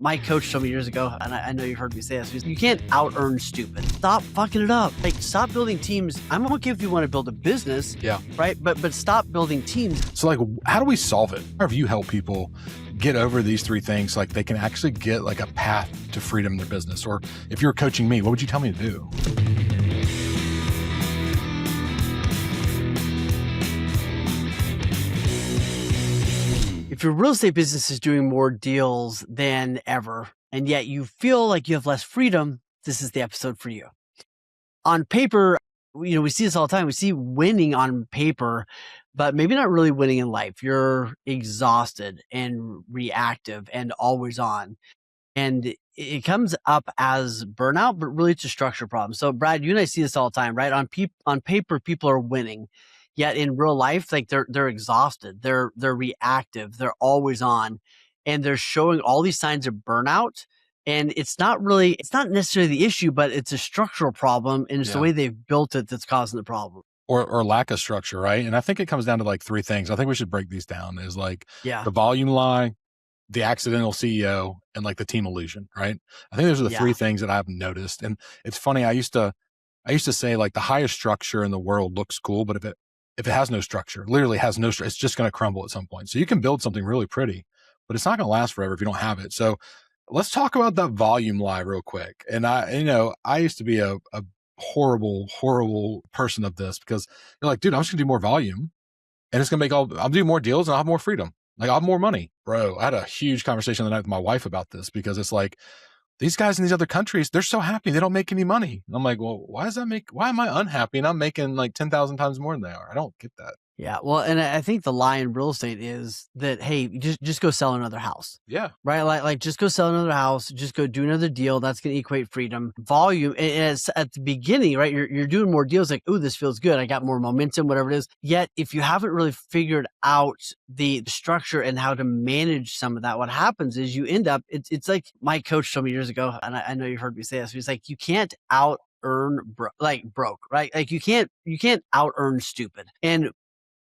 My coach told me years ago, and I know you've heard me say this, you can't out-earn stupid. Stop fucking it up. Like, stop building teams. I'm okay if you want to build a business, Yeah. right? But stop building teams. So like, how do we solve it? How have you helped people get over these three things? Like they can actually get like a path to freedom in their business. Or if you were coaching me, what would you tell me to do? If your real estate business is doing more deals than ever, and yet you feel like you have less freedom, this is the episode for you. On paper, we see this all the time. We see winning on paper, but maybe not really winning in life. You're exhausted and reactive and always on. And it comes up as burnout, but really it's a structure problem. So Brad, you and I see this all the time, right? On paper, people are winning. Yet in real life, like they're exhausted, they're reactive, they're always on, and they're showing all these signs of burnout. And it's not necessarily the issue, but it's a structural problem, and it's the way they've built it that's causing the problem. Or lack of structure, right? And I think it comes down to like three things. I think we should break these down is like the volume lie, the accidental CEO, and like the team illusion, right? I think those are the three things that I've noticed. And it's funny, I used to say like the highest structure in the world looks cool, but if it has no structure, literally has no structure, it's just going to crumble at some point. So you can build something really pretty, but it's not going to last forever if you don't have it. So let's talk about that volume lie real quick. And I used to be a horrible, horrible person of this because you're like, dude, I'm just gonna do more volume and it's gonna I'll do more deals and I'll have more freedom. Like I'll have more money. Bro, I had a huge conversation the night with my wife about this because it's like, these guys in these other countries, they're so happy. They don't make any money. And I'm like, well, why am I unhappy? And I'm making like 10,000 times more than they are. I don't get that. Yeah. Well, and I think the lie in real estate is that, hey, just go sell another house. Yeah. Right. Like just go sell another house, just go do another deal. That's going to equate freedom. Volume. And it's at the beginning, right? You're doing more deals like, oh, this feels good. I got more momentum, whatever it is. Yet if you haven't really figured out the structure and how to manage some of that, what happens is you end up, it's like my coach told me years ago, and I know you've heard me say this, he's like, you can't out-earn broke, right? Like you can't out-earn stupid. And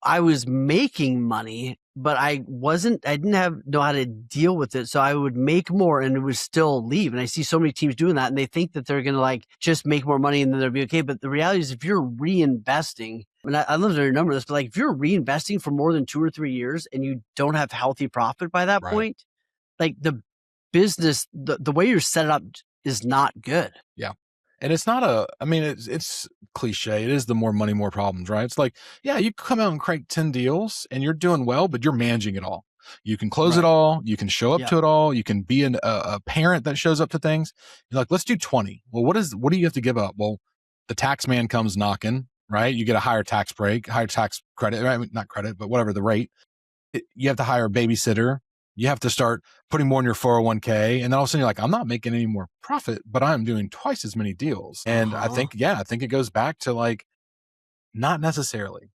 I was making money, but I didn't know how to deal with it. So I would make more and it would still leave. And I see so many teams doing that and they think that they're going to like just make more money and then they'll be okay. But the reality is if you're reinvesting, and I love to remember this, but like if you're reinvesting for more than 2 or 3 years and you don't have healthy profit by that point, like the business, the way you're set up is not good. Yeah. And it's not it's cliche. It is the more money, more problems, right? It's like, yeah, you come out and crank 10 deals and you're doing well, but you're managing it all. You can close it all. You can show up to it all. You can be a parent that shows up to things. You're like, let's do 20. Well, what do you have to give up? Well, the tax man comes knocking, right? You get a higher tax break, higher tax credit, right? I mean, not credit, but whatever the rate. You have to hire a babysitter. You have to start putting more in your 401k. And then all of a sudden you're like, I'm not making any more profit, but I'm doing twice as many deals. And I think it goes back to like, not necessarily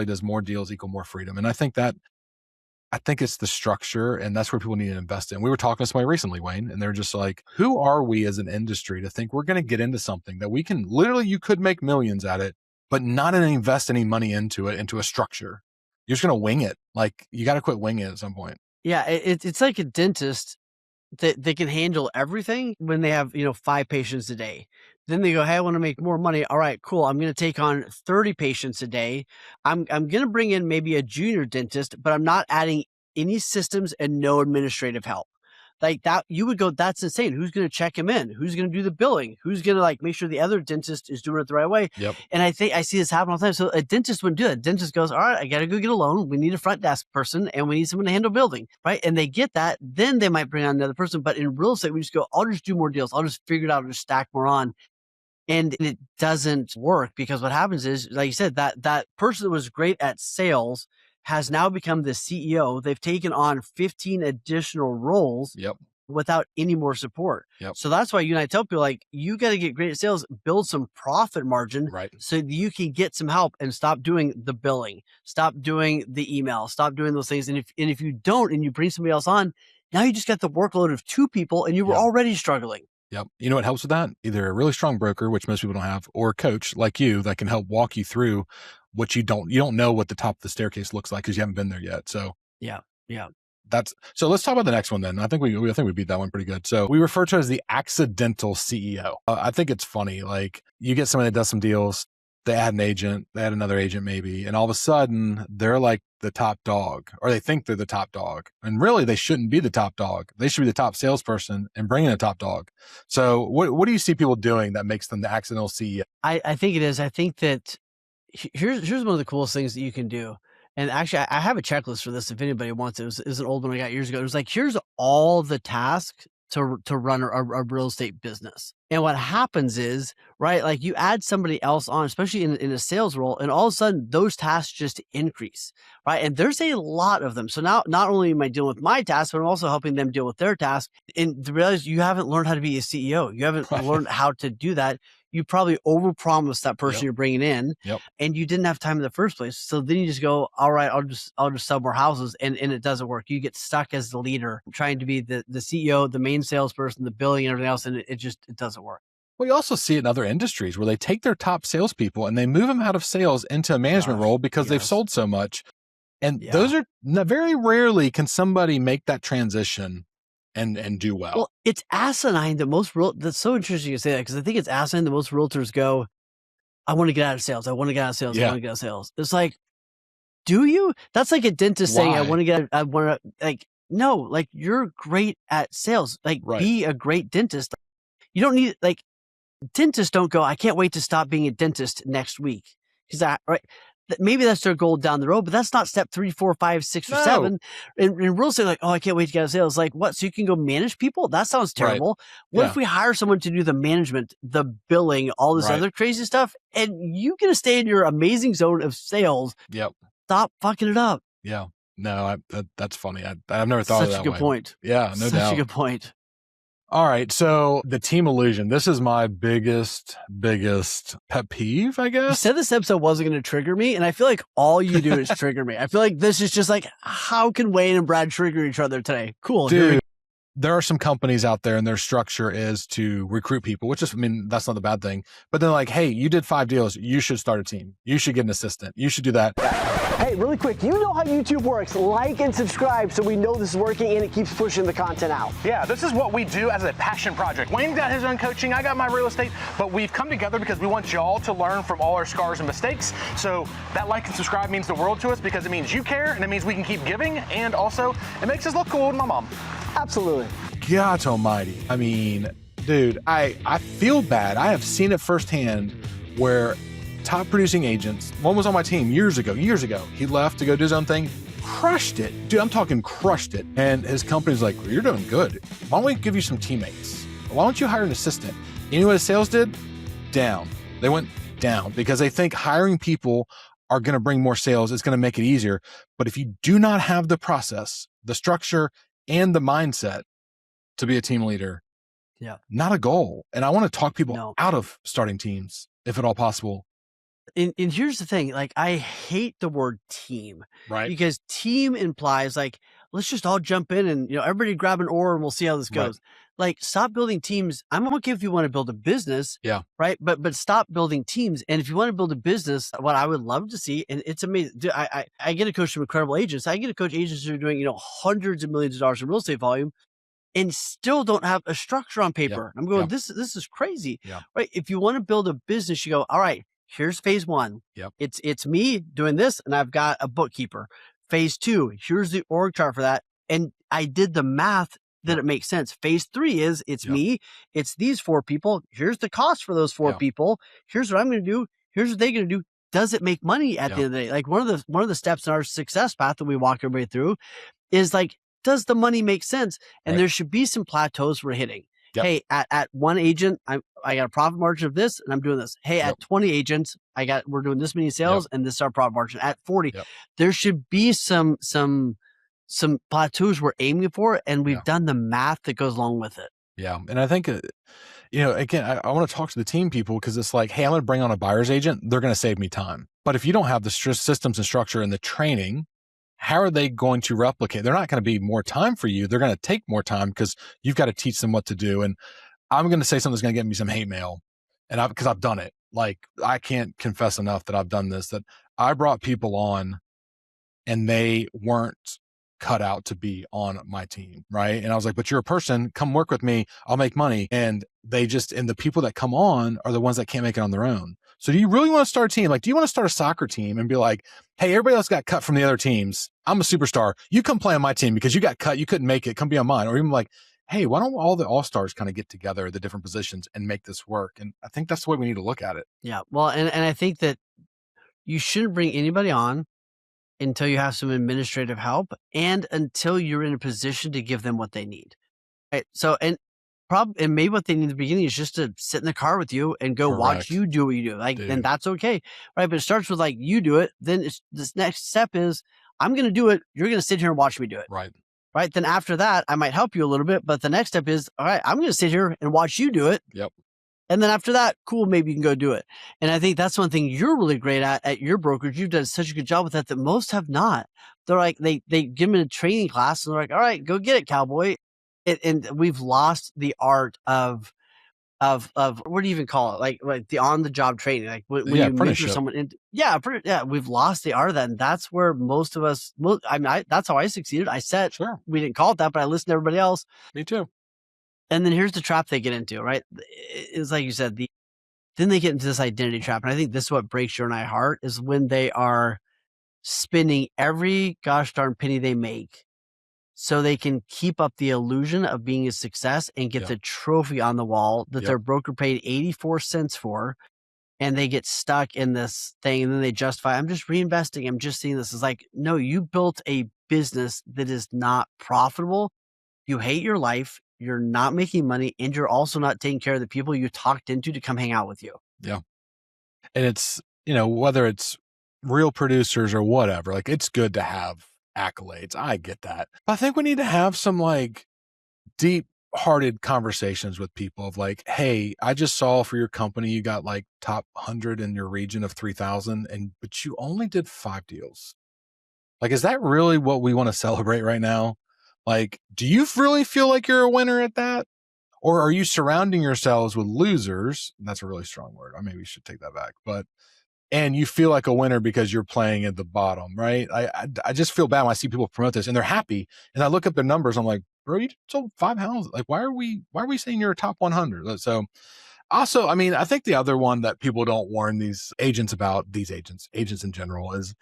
does more deals equal more freedom. And I think it's the structure and that's where people need to invest in. We were talking to somebody recently, Wayne, and they're just like, who are we as an industry to think we're going to get into something that we can you could make millions at it, but not invest any money into a structure. You're just going to wing it. Like you got to quit winging it at some point. Yeah, it's like a dentist that they can handle everything when they have, 5 patients a day. Then they go, hey, I want to make more money. All right, cool. I'm going to take on 30 patients a day. I'm going to bring in maybe a junior dentist, but I'm not adding any systems and no administrative help. Like that, you would go, that's insane. Who's going to check him in? Who's going to do the billing? Who's going to like make sure the other dentist is doing it the right way? Yep. And I think I see this happen all the time. So a dentist wouldn't do it. A dentist goes, all right, I got to go get a loan. We need a front desk person and we need someone to handle billing, right? And they get that. Then they might bring on another person. But in real estate, we just go, I'll just do more deals. I'll just figure it out and just stack more on. And it doesn't work because what happens is, like you said, that person that was great at sales has now become the CEO. They've taken on 15 additional roles. Yep. Without any more support. Yep. So that's why you and I tell people like, you got to get great at sales, build some profit margin so that you can get some help and stop doing the billing, stop doing the email, stop doing those things. And if you don't, and you bring somebody else on, now you just got the workload of 2 people and you were already struggling. Yep. You know what helps with that? Either a really strong broker, which most people don't have, or a coach like you that can help walk you through what you don't know what the top of the staircase looks like because you haven't been there yet. So yeah. So let's talk about the next one then. I think we beat that one pretty good. So we refer to it as the accidental CEO. I think it's funny. Like you get somebody that does some deals, they add an agent, they add another agent maybe, and all of a sudden they're like the top dog, or they think they're the top dog. And really they shouldn't be the top dog. They should be the top salesperson and bring in a top dog. So what do you see people doing that makes them the accidental CEO? I think it is. I think that here's one of the coolest things that you can do. And actually, I have a checklist for this if anybody wants it. It was an old one I got years ago. It was like, here's all the tasks to run a real estate business. And what happens is, right, like you add somebody else on, especially in a sales role, and all of a sudden those tasks just increase, right? And there's a lot of them. So now not only am I dealing with my tasks, but I'm also helping them deal with their tasks. And to realize you haven't learned how to be a CEO. You haven't learned how to do that. You probably overpromised that person you're bringing in, and you didn't have time in the first place. So then you just go, all right, I'll just sell more houses, and it doesn't work. You get stuck as the leader, trying to be the CEO, the main salesperson, the billing, and everything else, and it doesn't work. We also see it in other industries where they take their top salespeople and they move them out of sales into a management role because they've sold so much. And those are very rarely can somebody make that transition and do well. Well, it's asinine that that's so interesting you say that, because I think it's asinine that most realtors go, I want to get out of sales. I want to get out of sales. I want to get out of sales. It's like, do you? That's like a dentist saying, I want to, like, no, like you're great at sales. Like be a great dentist. You don't need, like, dentists don't go, I can't wait to stop being a dentist next week. Because maybe that's their goal down the road, but that's not step 3, 4, 5, 6, or 7. In real estate, like, oh, I can't wait to get out of sales. Like, what? So you can go manage people? That sounds terrible. What if we hire someone to do the management, the billing, all this other crazy stuff, and you get to stay in your amazing zone of sales? Stop fucking it up. Yeah. No, that's funny. I've never thought of that way. Such a good point. Yeah, no doubt. Such a good point. All right. So the team illusion, this is my biggest pet peeve, I guess. You said this episode wasn't going to trigger me, and I feel like all you do is trigger me. I feel like this is just like, how can Wayne and Brad trigger each other today? Cool. Dude, there are some companies out there and their structure is to recruit people, which is, I mean, that's not the bad thing. But they're like, hey, you did 5 deals. You should start a team. You should get an assistant. You should do that. Hey, really quick, you know how YouTube works. Like and subscribe so we know this is working and it keeps pushing the content out. Yeah, this is what we do as a passion project. Wayne got his own coaching, I got my real estate, but we've come together because we want y'all to learn from all our scars and mistakes. So that like and subscribe means the world to us, because it means you care and it means we can keep giving, and also it makes us look cool with my mom. Absolutely. God almighty. I mean, dude, I feel bad. I have seen it firsthand where top producing agents, one was on my team years ago. He left to go do his own thing, crushed it. Dude, I'm talking crushed it. And his company's like, well, you're doing good. Why don't we give you some teammates? Why don't you hire an assistant? You know what his sales did? Down. They went down because they think hiring people are going to bring more sales. It's going to make it easier. But if you do not have the process, the structure, and the mindset to be a team leader, not a goal. And I want to talk people out of starting teams, if at all possible. And here's the thing, like, I hate the word team, right? Because team implies like, let's just all jump in and, everybody grab an oar and we'll see how this goes. Like, stop building teams. I'm okay if you want to build a business, right? But stop building teams. And if you want to build a business, what I would love to see, and it's amazing. Dude, I get to coach some incredible agents. I get to coach agents who are doing, hundreds of millions of dollars in real estate volume, and still don't have a structure on paper. I'm going, this is crazy, right? If you want to build a business, you go, all right, here's phase 1. It's me doing this, and I've got a bookkeeper. Phase 2, here's the org chart for that. And I did the math that it makes sense. Phase 3 is it's me, it's these 4 people. Here's the cost for those 4 people. Here's what I'm going to do. Here's what they're going to do. Does it make money at the end of the day? Like, one of the steps in our success path that we walk everybody through is like, does the money make sense? And there should be some plateaus we're hitting. Hey, at 1 agent, I got a profit margin of this, and I'm doing this. Hey, at 20 agents, we're doing this many sales, and this is our profit margin. At 40, there should be some plateaus we're aiming for, and we've done the math that goes along with it. Yeah, and I think again, I want to talk to the team people, because it's like, hey, I'm going to bring on a buyer's agent. They're going to save me time. But if you don't have the systems and structure and the training, how are they going to replicate? They're not going to be more time for you. They're going to take more time because you've got to teach them what to do. And I'm going to say something that's going to get me some hate mail, and because I've done it. Like, I can't confess enough that I've done this, that I brought people on and they weren't cut out to be on my team, right? And I was like, but you're a person, come work with me, I'll make money. And the people that come on are the ones that can't make it on their own. So do you really want to start a team? Like, do you want to start a soccer team and be like, hey, everybody else got cut from the other teams. I'm a superstar. You come play on my team because you got cut. You couldn't make it. Come be on mine. Or even like, hey, why don't all the all-stars kind of get together at the different positions and make this work? And I think that's the way we need to look at it. Yeah. Well, and I think that you shouldn't bring anybody on until you have some administrative help and until you're in a position to give them what they need. Right. So, and maybe what they need in the beginning is just to sit in the car with you and go watch Correct. you do what you do. Like, Dude. and that's okay. Right. But it starts with like, you do it. Then this next step is, I'm going to do it. You're going to sit here and watch me do it. Right. Right. Then after that, I might help you a little bit. But the next step is, all right, I'm going to sit here and watch you do it. Yep. And then after that, cool, maybe you can go do it. And I think that's one thing you're really great at your brokerage. You've done such a good job with that most have not. They're like, they give them a training class and they're like, all right, go get it, cowboy. And we've lost the art of what do you even call it? Like the on the job training, like when you mentor someone. We've lost the art of that, and that's where most of us. That's how I succeeded. We didn't call it that, but I listened to everybody else. Me too. And then here's the trap they get into, right? It's like you said, then they get into this identity trap. And I think this is what breaks your and I heart is when they are spending every gosh darn penny they make so they can keep up the illusion of being a success and get the trophy on the wall that their broker paid 84 cents for. And they get stuck in this thing and then they justify, I'm just reinvesting. I'm just seeing this. It's like, no, you built a business that is not profitable. You hate your life. You're not making money, and you're also not taking care of the people you talked into to come hang out with you. Yeah. And it's, whether it's real producers or whatever, like it's good to have accolades. I get that. But I think we need to have some like deep hearted conversations with people of like, hey, I just saw for your company, you got like top 100 in your region of 3,000 but you only did 5 deals. Like, is that really what we want to celebrate right now? Like, do you really feel like you're a winner at that? Or are you surrounding yourselves with losers? That's a really strong word. I maybe should take that back. And you feel like a winner because you're playing at the bottom, right? I just feel bad when I see people promote this and they're happy. And I look up their numbers. I'm like, bro, you sold 5 houses. Like, why are we saying you're a top 100? So also, I mean, I think the other one that people don't warn these agents about, agents in general, is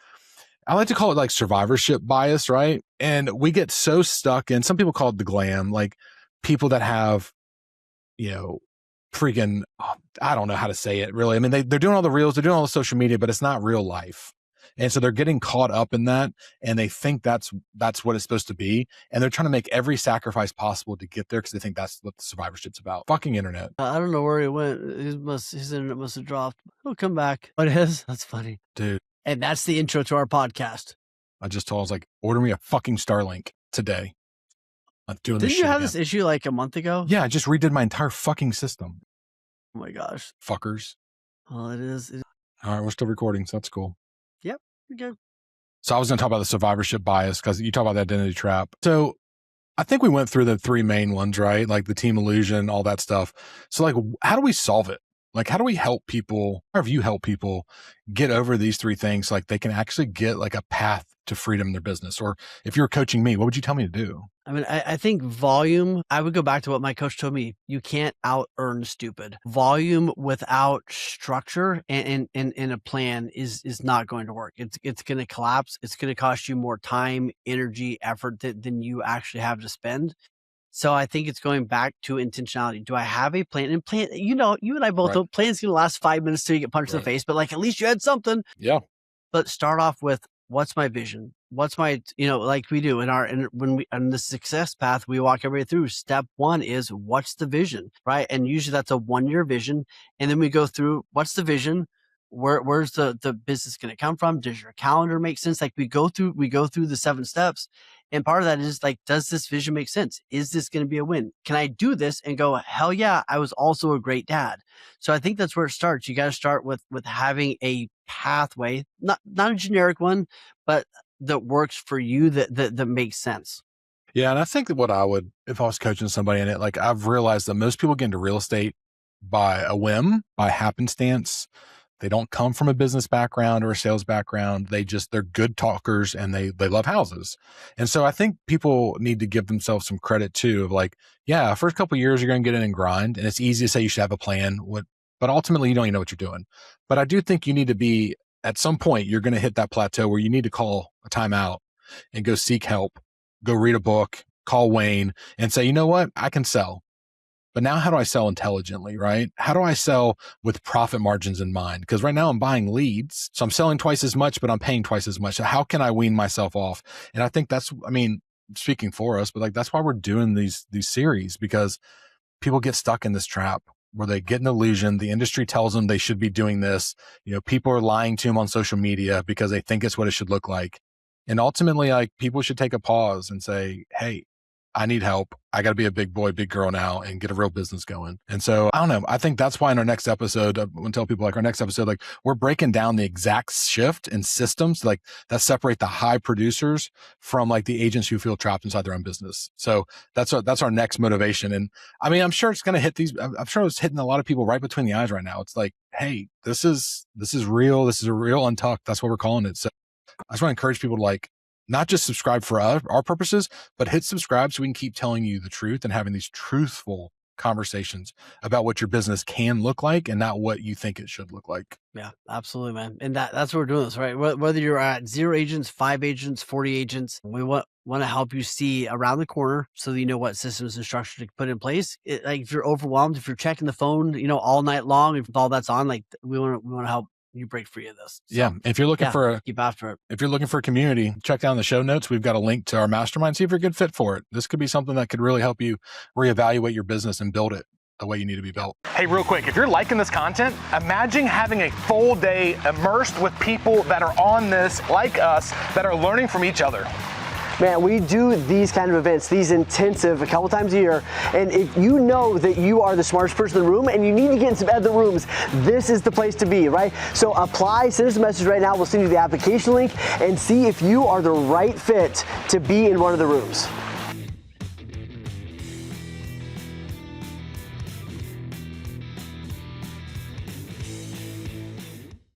I like to call it like survivorship bias, right? And we get so stuck in, some people call it the glam, like people that have, freaking, I don't know how to say it really. I mean, they're doing all the reels, they're doing all the social media, but it's not real life. And so they're getting caught up in that and they think that's what it's supposed to be. And they're trying to make every sacrifice possible to get there because they think that's what the survivorship's about. Fucking internet. I don't know where he went. His internet must have dropped. He'll come back. What is? That's funny. Dude. And that's the intro to our podcast. I was like, order me a fucking Starlink today. I'm doing this shit. Didn't you have this issue like a month ago? Yeah, I just redid my entire fucking system. Oh my gosh. Fuckers. Well, it is. All right, we're still recording, so that's cool. Yep. Okay. So I was going to talk about the survivorship bias because you talk about the identity trap. So I think we went through the 3 main ones, right? Like the team illusion, all that stuff. So like, how do we solve it? Like, how do we help people, or have you helped people get over these 3 things so like they can actually get like a path to freedom in their business? Or if you were coaching me, what would you tell me to do? I mean, I think volume, I would go back to what my coach told me. You can't out earn stupid. Volume without structure and a plan is not going to work. It's going to collapse. It's going to cost you more time, energy, effort than you actually have to spend. So I think it's going back to intentionality. Do I have a plan? And plan, you and I both know plan's going to last 5 minutes till you get punched in the face, but like at least you had something. Yeah. But start off with, what's my vision? What's my, like we do on the success path, we walk everybody through. Step 1 is, what's the vision, right? And usually that's a 1-year vision. And then we go through, what's the vision? Where's the business going to come from? Does your calendar make sense? Like we go through the 7 steps. And part of that is like, does this vision make sense? Is this going to be a win? Can I do this and go, hell yeah, I was also a great dad. So I think that's where it starts. You got to start with having a pathway, not a generic one, but that works for you, that makes sense. Yeah. And I think that what I would, if I was coaching somebody in it, like I've realized that most people get into real estate by a whim, by happenstance. They don't come from a business background or a sales background. They're good talkers and they love houses. And so I think people need to give themselves some credit too of like, yeah, first couple of years, you're going to get in and grind. And it's easy to say you should have a plan, but ultimately you don't even know what you're doing. But I do think you need to be, at some point, you're going to hit that plateau where you need to call a timeout and go seek help, go read a book, call Wayne and say, you know what, I can sell. But now how do I sell intelligently, right? How do I sell with profit margins in mind? Because right now I'm buying leads. So I'm selling twice as much, but I'm paying twice as much. So how can I wean myself off? And I think that's, I mean, speaking for us, but like, that's why we're doing these series, because people get stuck in this trap where they get an illusion. The industry tells them they should be doing this. You know, people are lying to them on social media because they think it's what it should look like. And ultimately, like, people should take a pause and say, hey, I need help. I got to be a big boy, big girl now and get a real business going. And so I don't know. I think that's why in our next episode, I want to tell people like our next episode, like we're breaking down the exact shift in systems like that separate the high producers from like the agents who feel trapped inside their own business. So that's our next motivation. And I mean, I'm sure it's going to hit I'm sure it's hitting a lot of people right between the eyes right now. It's like, hey, this is real. This is a real Untucked. That's what we're calling it. So I just want to encourage people to like, not just subscribe for our purposes, but hit subscribe so we can keep telling you the truth and having these truthful conversations about what your business can look like and not what you think it should look like. Yeah, absolutely, man. And that's what we're doing this, right? Whether you're at 0 agents, 5 agents, 40 agents, we want to help you see around the corner so that you know what systems and structure to put in place. Like if you're overwhelmed, if you're checking the phone, you know, all night long, if all that's on, like we want to help you break free of this. So, yeah. If you're looking keep after it. If you're looking for a community, check down the show notes. We've got a link to our mastermind. See if you're a good fit for it. This could be something that could really help you reevaluate your business and build it the way you need to be built. Hey, real quick, if you're liking this content, imagine having a full day immersed with people that are on this like us, that are learning from each other. Man, we do these kind of events, these intensive, a couple times a year. And if you know that you are the smartest person in the room and you need to get in some other rooms, this is the place to be, right? So apply, send us a message right now. We'll send you the application link and see if you are the right fit to be in one of the rooms.